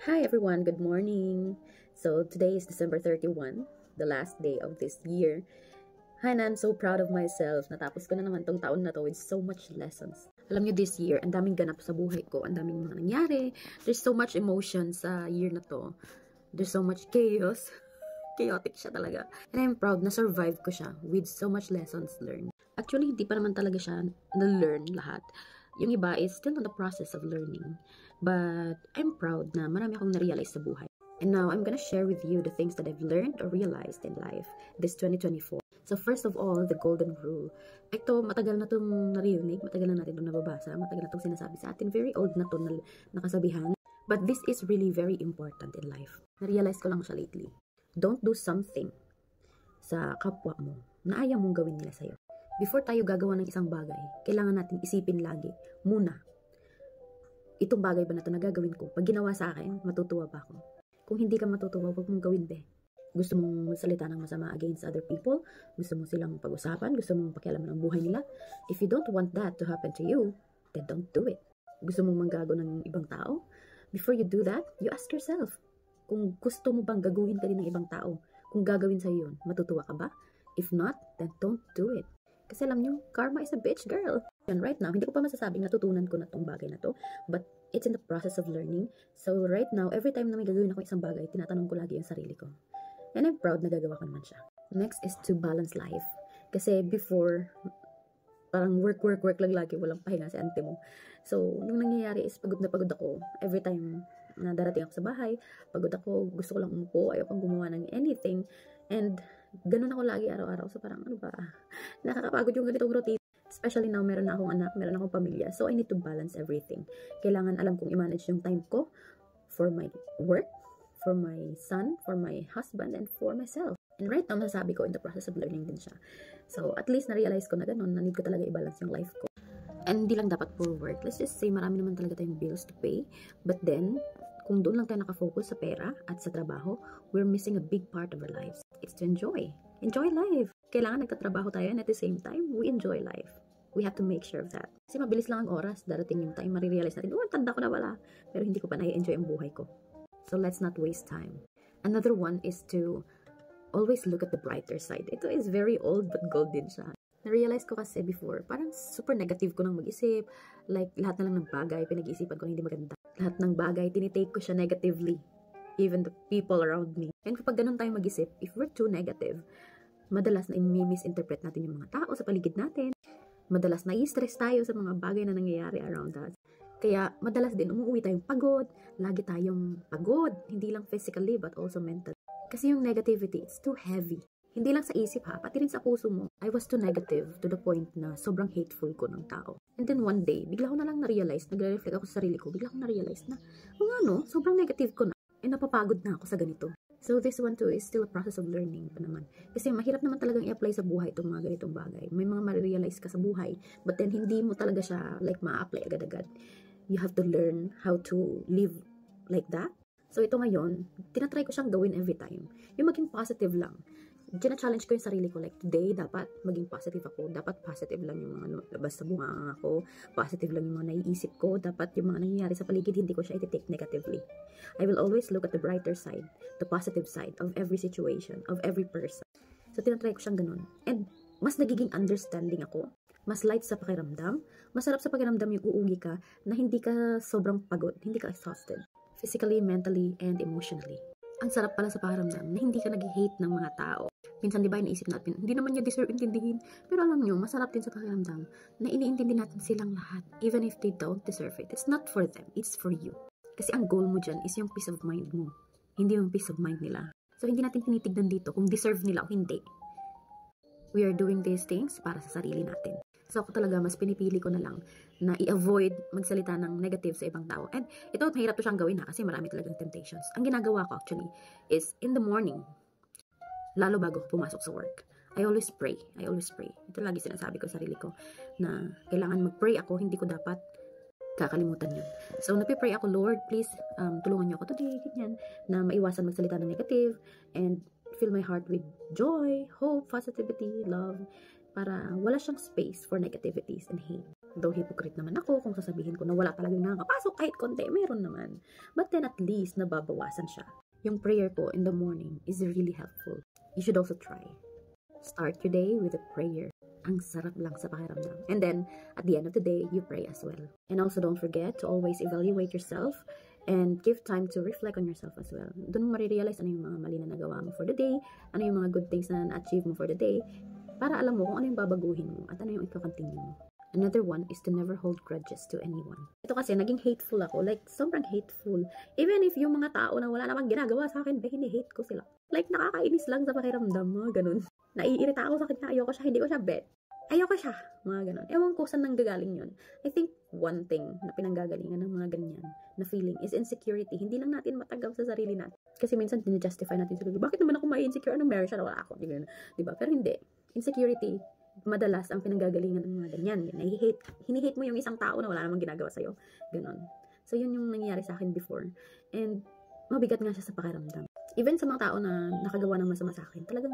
Hi everyone, good morning. So today is December 31, the last day of this year. And I'm so proud of myself. Natapos ko na naman tong taon na to with so much lessons. Alam nyo, this year, ang daming ganap sa buhay ko. Ang daming mga nangyari. There's so much emotion sa year na to. There's so much chaos. Chaotic siya talaga. And I'm proud na survive ko siya with so much lessons learned. Actually, hindi pa naman talaga siya na-learn lahat. Yung iba is still on the process of learning. But I'm proud na marami akong na-realize sa buhay. And now, I'm gonna share with you the things that I've learned or realized in life this 2024. So first of all, the golden rule. Ito, matagal na itong naririnig, matagal na natin itong nababasa, matagal na itong sinasabi sa atin. Very old na ito na nakasabihan. But this is really very important in life. Na-realize ko lang siya lately. Don't do something sa kapwa mo na ayaw mong gawin nila sa'yo. Before tayo gagawa ng isang bagay, kailangan natin isipin lagi, muna, itong bagay ba na ito na gagawin ko? Pag ginawa sa akin, matutuwa ba ako? Kung hindi ka matutuwa, huwag mong gawin, be. Gusto mong magsalita ng masama against other people? Gusto mo silang pag-usapan? Gusto mong pakialaman ang buhay nila? If you don't want that to happen to you, then don't do it. Gusto mong manggago ng ibang tao? Before you do that, you ask yourself, kung gusto mo bang gaguhin ka din ng ibang tao? Kung gagawin sa'yo yun, matutuwa ka ba? If not, then don't do it. Kasi alam nyo, karma is a bitch, girl. And right now, hindi ko pa masasabing natutunan ko na tong bagay na to, but it's in the process of learning. So right now, every time na may gagawin ako isang bagay, tinatanong ko lagi yung sarili ko. And I'm proud na gagawa ko naman siya. Next is to balance life. Kasi before, parang work lang lagi, walang pahinga si ante mo. So, yung nangyayari is pagod na pagod ako. Every time na darating ako sa bahay, pagod ako, gusto ko lang umupo, ayaw kang gumawa ng anything. And ganun ako lagi araw-araw. So parang ano ba, nakakapagod yung ganitong routine. Especially now, meron na akong anak, meron na akong pamilya. So I need to balance everything. Kailangan alam kong i-manage yung time ko for my work, for my son, for my husband, and for myself. And right now, masasabi ko, in the process of learning din siya. So at least na-realize ko na ganun, na need ko talaga i-balance yung life ko. And hindi lang dapat puro work. Let's just say, marami naman talaga tayong bills to pay. But then, kung doon lang tayo nakafocus sa pera at sa trabaho, we're missing a big part of our lives. It's to enjoy. Enjoy life. Kailangan nagtatrabaho tayo and at the same time, we enjoy life. We have to make sure of that. Kasi mabilis lang ang oras, darating yung time, marirealize natin, tanda ko na wala. Pero hindi ko pa na-enjoy ang buhay ko. So let's not waste time. Another one is to always look at the brighter side. Ito is very old but golden siya. Na-realize ko kasi before, parang super negative ko nang mag-isip. Like, lahat na lang ng bagay, pinag-iisipan ko na hindi maganda. Lahat ng bagay, tinitake ko siya negatively. Even the people around me. And kapag ganun tayo mag-isip, if we're too negative, madalas na i-misinterpret natin yung mga tao sa paligid natin. Madalas na i-stress tayo sa mga bagay na nangyayari around us. Kaya madalas din umuwi tayong pagod. Lagi tayong pagod. Hindi lang physically but also mentally. Kasi yung negativity, it's too heavy. Hindi lang sa isip ha, pati rin sa puso mo. I was too negative to the point na sobrang hateful ko ng tao. And then one day, bigla ko na lang na-realize, nagre-reflect ako sa sarili ko, bigla ko na-realize na, sobrang negative ko na. Eh, napapagod na ako sa ganito. So this one too is still a process of learning pa naman. Kasi mahirap naman talagang i-apply sa buhay itong mga ganitong bagay. May mga ma-realize ka sa buhay, but then hindi mo talaga siya like ma-apply agad-agad. You have to learn how to live like that. So ito ngayon, tinatry ko siyang gawin every time. Yung maging positive lang. Gina-challenge ko yung sarili ko, like today, dapat maging positive ako, dapat positive lang yung mga labas sa bunganga ko, positive lang yung mga naiisip ko, dapat yung mga nangyayari sa paligid, hindi ko siya iti-take negatively. I will always look at the brighter side, the positive side of every situation, of every person. So, tinatry ko siyang ganun. And, mas nagiging understanding ako, mas light sa pakiramdam, masarap sa pakiramdam yung uuwi ka, na hindi ka sobrang pagod, hindi ka exhausted, physically, mentally, and emotionally. Ang sarap pala sa pakiramdam na hindi ka nag-hate ng mga tao. Minsan, di ba, iniisip natin, hindi naman niya deserve intindihin. Pero alam nyo, masarap din sa pakiramdam na iniintindi natin silang lahat, even if they don't deserve it. It's not for them, it's for you. Kasi ang goal mo dyan is yung peace of mind mo, hindi yung peace of mind nila. So, hindi natin tinitignan dito kung deserve nila o hindi. We are doing these things para sa sarili natin. So, ako talaga, mas pinipili ko na lang na i-avoid magsalita ng negative sa ibang tao. And ito, mahirap to siyang gawin kasi marami talagang temptations. Ang ginagawa ko actually is in the morning, lalo bago ko pumasok sa work, I always pray. Ito lagi sinasabi ko sa sarili ko na kailangan mag-pray ako, hindi ko dapat kakalimutan yun. So, napipray ako, Lord, please, tulungan niyo ako today, ganyan, na maiwasan magsalita ng negative and fill my heart with joy, hope, positivity, love, para wala siyang space for negativities and hate. Though hypocrite naman ako kung sasabihin ko na wala talagang nakakapasok kahit konti, meron naman. But then at least nababawasan siya. Yung prayer ko in the morning is really helpful. You should also try. Start your day with a prayer. Ang sarap lang sa pakiramdam. And then, at the end of the day, you pray as well. And also don't forget to always evaluate yourself and give time to reflect on yourself as well. Doon mo marirealize ano yung mga mali na nagawa mo for the day, ano yung mga good things na na-achieve mo for the day, para alam mo kung ano yung babaguhin mo at ano yung ikakontinue mo. Another one is to never hold grudges to anyone. Ito kasi, naging hateful ako. Like, sobrang hateful. Even if yung mga tao na wala namang ginagawa sa akin, hini-hate ko sila. Like, nakakainis lang sa pakiramdam, mga ganun. Naiirita ako sa kanya, ayoko siya, hindi ko siya bet. Ayoko siya, mga ganun. Ewan ko saan nanggagaling yun. I think one thing na pinanggagalingan ng mga ganyan na feeling is insecurity. Hindi lang natin matagaw sa sarili natin. Kasi minsan, dinajustify natin sarili. Bakit naman ako mai-insecure? Anong meron siya na wala ako? Diba? Pero hindi. Insecurity, madalas ang pinanggagalingan ng mga ganyan. Hini-hate mo yung isang tao na wala namang ginagawa sa'yo. Ganon. So, yun yung nangyayari sa akin before. And, mabigat nga siya sa pakiramdam. Even sa mga tao na nakagawa ng masama sa akin, talagang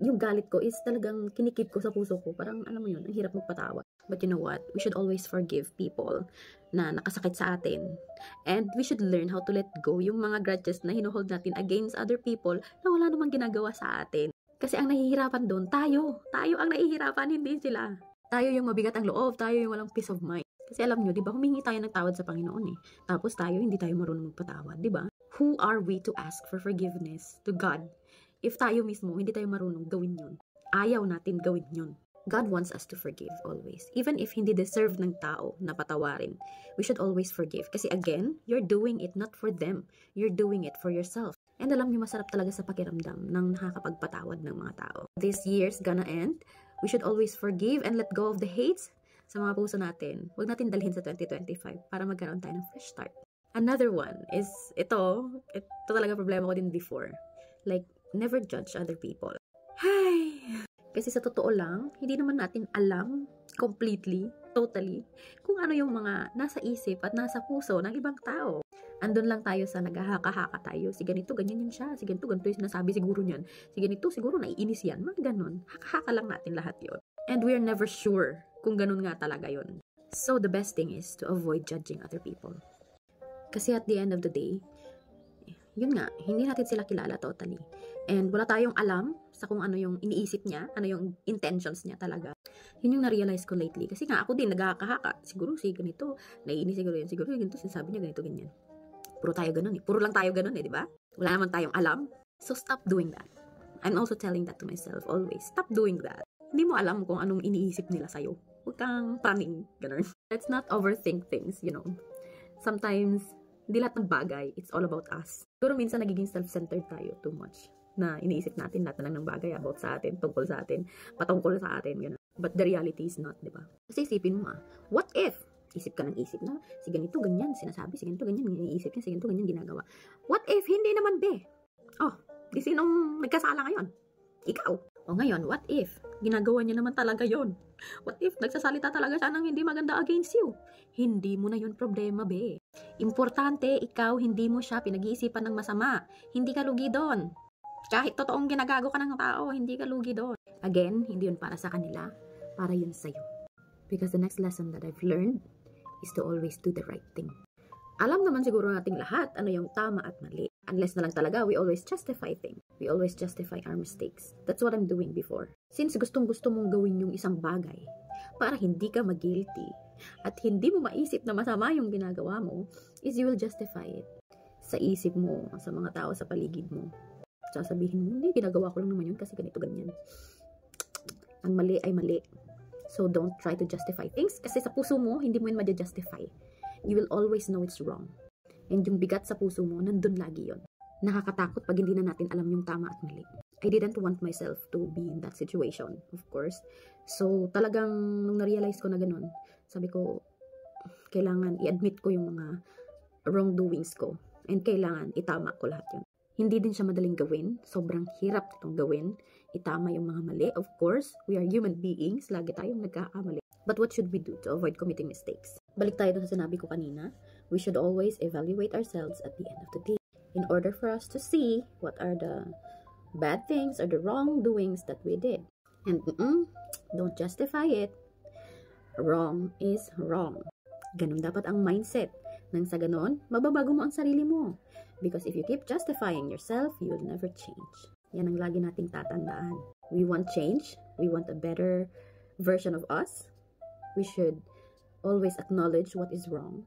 yung galit ko is talagang kinikip ko sa puso ko. Parang, alam mo yun, ang hirap magpatawa. But you know what? We should always forgive people na nakasakit sa atin. And we should learn how to let go yung mga grudges na hinuhold natin against other people na wala namang ginagawa sa atin. Kasi ang nahihirapan doon, tayo. Tayo ang nahihirapan, hindi sila. Tayo yung mabigat ang loob, tayo yung walang peace of mind. Kasi alam nyo, di ba, humingi tayo ng tawad sa Panginoon eh. Tapos tayo, hindi tayo marunong magpatawad, di ba? Who are we to ask for forgiveness to God? If tayo mismo, hindi tayo marunong gawin yun. Ayaw natin gawin yun. God wants us to forgive always. Even if hindi deserve ng tao na patawarin, we should always forgive. Kasi again, you're doing it not for them. You're doing it for yourself. And alam niyo, masarap talaga sa pakiramdam ng nakakapagpatawad ng mga tao. This year's gonna end. We should always forgive and let go of the hates sa mga puso natin. Huwag natin dalhin sa 2025 para magkaroon tayo ng fresh start. Another one is, ito talaga problema ko din before. Like, never judge other people. Hi! Kasi sa totoo lang, hindi naman natin alam completely, totally, kung ano yung mga nasa isip at nasa puso ng ibang tao. Andun lang tayo sa naghahaka-haka tayo. Si ganito, ganyan yan siya. Si ganito, ganito yung sinasabi siguro niyan. Si ganito, siguro naiinis yan. Mga ganun. Haka-haka lang natin lahat yon. And we're never sure kung ganun nga talaga yon. So the best thing is to avoid judging other people. Kasi at the end of the day, yun nga, hindi natin sila kilala totally. And wala tayong alam sa kung ano yung iniisip niya, ano yung intentions niya talaga. Yun yung na-realize ko lately. Kasi nga ako din, naghahaka-haka. Siguro si ganito, naiinis siguro yan. Siguro yung ganito, sinasabi niya ganito, ganyan. Puro tayo ganun eh. Puro lang tayo ganun eh, di ba? Wala naman tayong alam. So stop doing that. I'm also telling that to myself always. Stop doing that. Hindi mo alam kung anong iniisip nila sa'yo. Huwag kang praning. Ganun. Let's not overthink things, you know. Sometimes, hindi lahat ng bagay, it's all about us. Siguro minsan nagiging self-centered tayo too much. Na iniisip natin lahat na lang ng bagay about sa atin, tungkol sa atin, patungkol sa atin, ganun. But the reality is not, di ba? Kasi isipin mo what if? Isip ka ng isip na, si ganito, ganyan, sinasabi, si ganito, ganyan, iniisip niya, si ganito, ganyan, ginagawa. What if, hindi naman be? Oh, di sinong nagkasala ngayon? Ikaw. O ngayon, what if, ginagawa niya naman talaga yon? What if, nagsasalita talaga siya ng hindi maganda against you? Hindi mo na yon problema, be. Importante, ikaw, hindi mo siya pinag-iisipan ng masama. Hindi ka lugi doon. Kahit totoong ginagago ka ng tao, hindi ka lugi doon. Again, hindi yun para sa kanila, para yun sa'yo. Because the next lesson that I've learned is to always do the right thing. Alam naman siguro nating lahat ano yung tama at mali. Unless na lang talaga, we always justify things. We always justify our mistakes. That's what I'm doing before. Since gustong-gusto mong gawin yung isang bagay para hindi ka mag-guilty at hindi mo maisip na masama yung ginagawa mo, is you will justify it sa isip mo, sa mga tao sa paligid mo. Sasabihin mo, hindi, ginagawa ko lang naman yun kasi ganito, ganyan. Ang mali ay mali. So, don't try to justify things kasi sa puso mo, hindi mo yun ma-justify. You will always know it's wrong. And yung bigat sa puso mo, nandun lagi yon. Nakakatakot pag hindi na natin alam yung tama at mali. I didn't want myself to be in that situation, of course. So, talagang nung na-realize ko na ganun, sabi ko, kailangan i-admit ko yung mga wrongdoings ko. And kailangan itama ko lahat yun. Hindi din siya madaling gawin. Sobrang hirap itong gawin. Itama yung mga mali. Of course, we are human beings. Lagi tayong nagkakamali. But what should we do to avoid committing mistakes? Balik tayo dun sa sinabi ko kanina. We should always evaluate ourselves at the end of the day. In order for us to see what are the bad things or the wrongdoings that we did. And don't justify it. wrong is wrong. Ganun dapat ang mindset. Nang sa ganon, mababago mo ang sarili mo. Because if you keep justifying yourself, you'll never change. Yan ang lagi nating tatandaan. We want change. We want a better version of us. We should always acknowledge what is wrong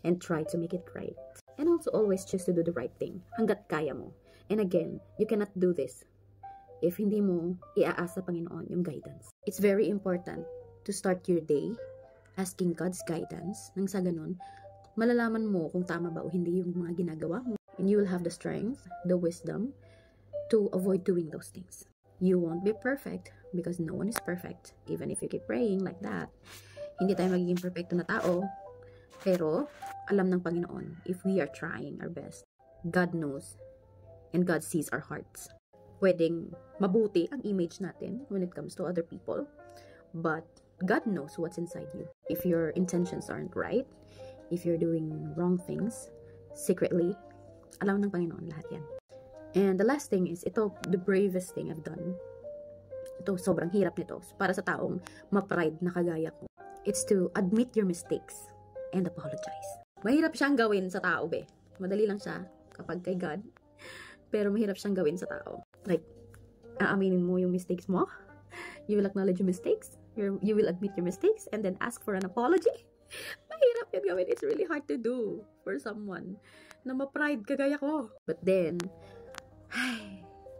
and try to make it right. And also always choose to do the right thing hanggat kaya mo. And again, you cannot do this if hindi mo iaasa sa Panginoon yung guidance. It's very important to start your day asking God's guidance. Nang sa ganun, malalaman mo kung tama ba o hindi yung mga ginagawa mo. And you will have the strength, the wisdom to avoid doing those things. You won't be perfect because no one is perfect. Even if you keep praying like that, hindi tayo magiging perfecto na tao. Pero, alam ng Panginoon, if we are trying our best, God knows and God sees our hearts. Pwedeng mabuti ang image natin when it comes to other people, but God knows what's inside you. If your intentions aren't right, if you're doing wrong things, secretly, alam ng Panginoon lahat yan. And the last thing is, ito, the bravest thing I've done. Ito, sobrang hirap nito para sa taong ma-pride na kagaya ko. It's to admit your mistakes and apologize. Mahirap siyang gawin sa tao, be. Madali lang siya kapag kay God. Pero mahirap siyang gawin sa tao. Like, aaminin mo yung mistakes mo. You will acknowledge your mistakes. You will admit your mistakes and then ask for an apology. Mahirap yun gawin. It's really hard to do for someone na ma-pride kagaya ko. But then,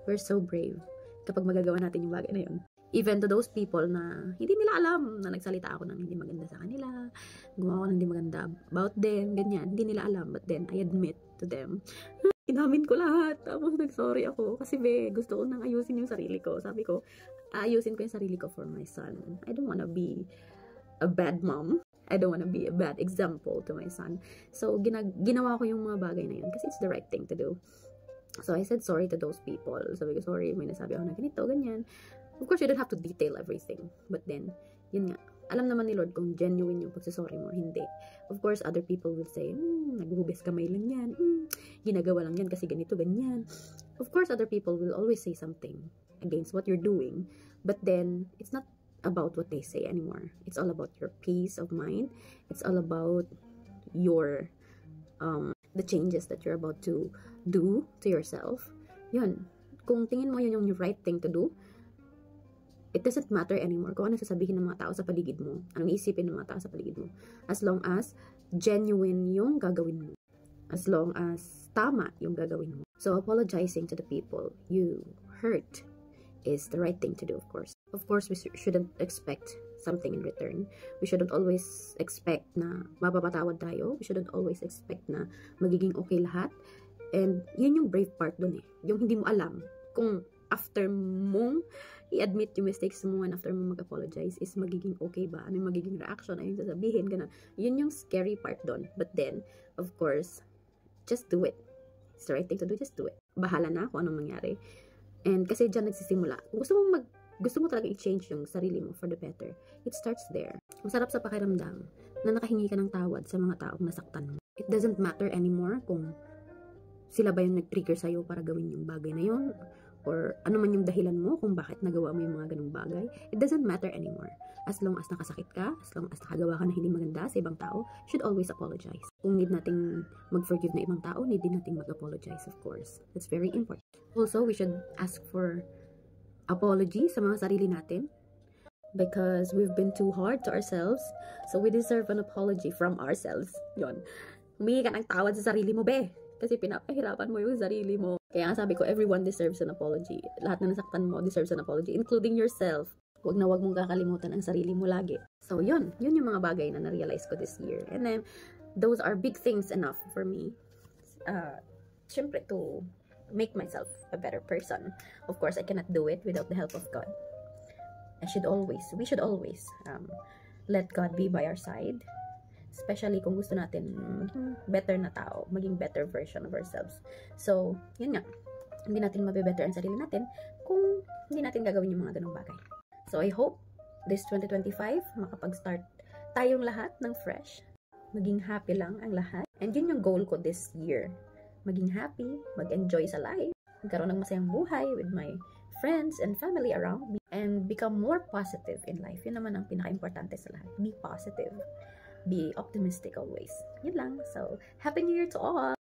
we're so brave kapag magagawa natin yung bagay na yun. Even to those people na hindi nila alam na nagsalita ako ng hindi maganda sa kanila, gumawa ako ng hindi maganda about them, ganyan. Hindi nila alam. But then, I admit to them, inamin ko lahat. Tapos nag-sorry ako. Kasi gusto ko nang ayusin yung sarili ko. Sabi ko, ayusin ko yung sarili ko for my son. I don't wanna be a bad mom. I don't wanna be a bad example to my son. So, ginawa ko yung mga bagay na yun kasi it's the right thing to do. So, I said sorry to those people. Sabi ko, sorry, may nasabi ako na ganito, ganyan. Of course, you don't have to detail everything. But then, yun nga, alam naman ni Lord kung genuine yung pagsasorry mo or hindi. Of course, other people will say, naghuhubes kamay lang yan. Ginagawa lang yan kasi ganito, ganyan. Of course, other people will always say something against what you're doing. But then, it's not about what they say anymore. It's all about your peace of mind. It's all about your, the changes that you're about to do to yourself. Yun. Kung tingin mo yun yung right thing to do, it doesn't matter anymore kung ano sasabihin ng mga tao sa paligid mo, anong isipin ng mga tao sa paligid mo. As long as genuine yung gagawin mo. As long as tama yung gagawin mo. So, apologizing to the people you hurt is the right thing to do, of course. Of course, we shouldn't expect something in return. We shouldn't always expect na mapapatawad tayo. We shouldn't always expect na magiging okay lahat. And yun yung brave part dun eh. Yung hindi mo alam kung after mong i-admit yung mistakes mo and after mo mag-apologize is magiging okay ba? Ano yung magiging reaction? Ano yung sasabihin? Ganun. Yun yung scary part doon. But then, of course, just do it. It's the right thing to do. Just do it. Bahala na kung anong mangyari. And kasi dyan nagsisimula. Kung gusto mo talaga i-change yung sarili mo for the better, it starts there. Masarap sa pakiramdam na nakahingi ka ng tawad sa mga taong nasaktan mo. It doesn't matter anymore kung sila ba yung nag-trigger sa'yo para gawin yung bagay na yun, or ano man yung dahilan mo kung bakit nagawa mo yung mga ganung bagay. It doesn't matter anymore. As long as nakasakit ka, as long as nakagawa ka na hindi maganda sa ibang tao, should always apologize. Kung need nating mag-forgive na ibang tao, need din nating mag-apologize, of course. That's very important. Also, we should ask for apology sa mga sarili natin because we've been too hard to ourselves. So, we deserve an apology from ourselves. Yun. Humingi ka ng tawad sa sarili mo, be. Kasi pinapahirapan mo yung sarili mo. Kaya nga sabi ko, everyone deserves an apology. Lahat na nasaktan mo deserves an apology, including yourself. Huwag na huwag mong kakalimutan ang sarili mo lagi. So, yun yung mga bagay na na-realize ko this year. And then, those are big things enough for me. Syempre, to make myself a better person. Of course, I cannot do it without the help of God. We should always let God be by our side. Especially kung gusto natin maging better na tao, maging better version of ourselves. So, yun nga. Hindi natin mabe-better ang sarili natin kung hindi natin gagawin yung mga ganung bagay. So, I hope this 2025, makapag-start tayong lahat ng fresh. Maging happy lang ang lahat. And yun yung goal ko this year. Maging happy, mag-enjoy sa life, magkaroon ng masayang buhay with my friends and family around me, and become more positive in life. Yun naman ang pinaka-importante sa lahat. Be positive. Be optimistic always. Yun lang. So, Happy New Year to all!